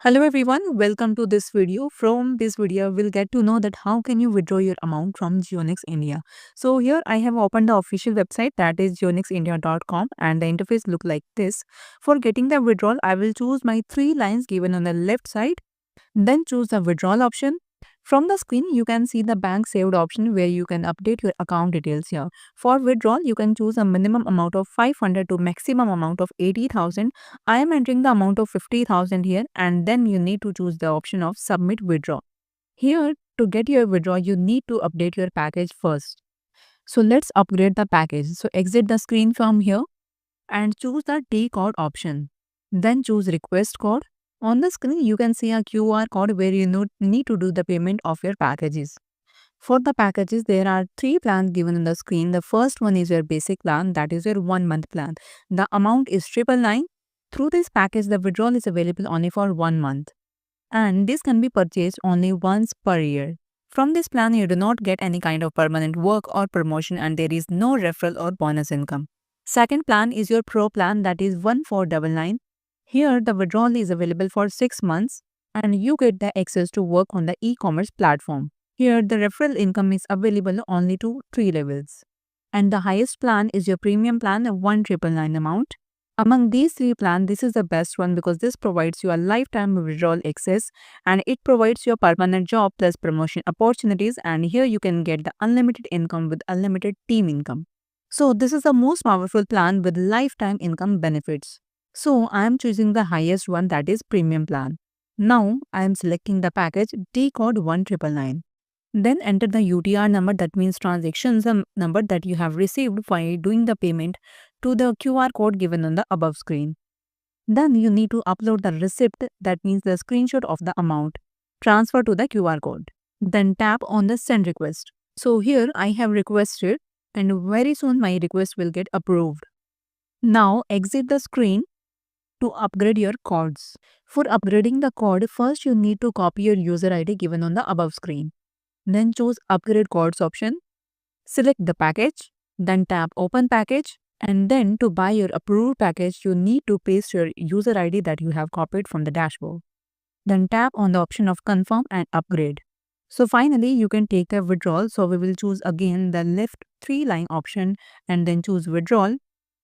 Hello everyone, welcome to this video. From this video, we'll get to know that how can you withdraw your amount from Geonix India. So here I have opened the official website, that is geonixindia.com, and the interface look like this. For getting the withdrawal, I will choose my three lines given on the left side, then choose the withdrawal option. From the screen, you can see the bank saved option where you can update your account details here. For withdrawal, you can choose a minimum amount of 500 to maximum amount of 80,000. I am entering the amount of 50,000 here, and then you need to choose the option of submit withdraw. Here, to get your withdrawal, you need to update your package first. So let's upgrade the package. So exit the screen from here and choose the T code option. Then choose request code. On the screen, you can see a QR code where you need to do the payment of your packages. For the packages, there are three plans given on the screen. The first one is your basic plan, that is your 1 month plan. The amount is 999. Through this package, the withdrawal is available only for 1 month. And this can be purchased only once per year. From this plan, you do not get any kind of permanent work or promotion, and there is no referral or bonus income. Second plan is your Pro plan, that is 1499. Here, the withdrawal is available for 6 months and you get the access to work on the e-commerce platform. Here, the referral income is available only to 3 levels. And the highest plan is your premium plan of 1999 amount. Among these three plans, this is the best one because this provides you a lifetime withdrawal access and it provides you a permanent job plus promotion opportunities, and here you can get the unlimited income with unlimited team income. So this is the most powerful plan with lifetime income benefits. So I am choosing the highest one, that is premium plan. Now I am selecting the package T code 1999. Then enter the UTR number, that means transactions number that you have received by doing the payment, to the QR code given on the above screen. Then you need to upload the receipt, that means the screenshot of the amount. Transfer to the QR code. Then tap on the send request. So here I have requested and very soon my request will get approved. Now exit the screen to upgrade your codes. For upgrading the code, first you need to copy your user ID given on the above screen. Then choose upgrade codes option. Select the package. Then tap open package. And then to buy your approved package, you need to paste your user ID that you have copied from the dashboard. Then tap on the option of confirm and upgrade. So finally, you can take the withdrawal. So we will choose again the left 3-line option and then choose withdrawal.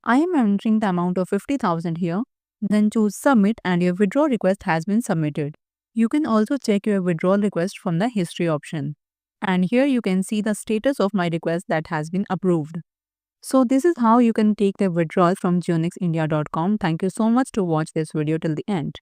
I am entering the amount of 50,000 here. Then choose submit and your withdrawal request has been submitted. You can also check your withdrawal request from the history option. And here you can see the status of my request that has been approved. So this is how you can take the withdrawal from geonixindia.com. Thank you so much to watch this video till the end.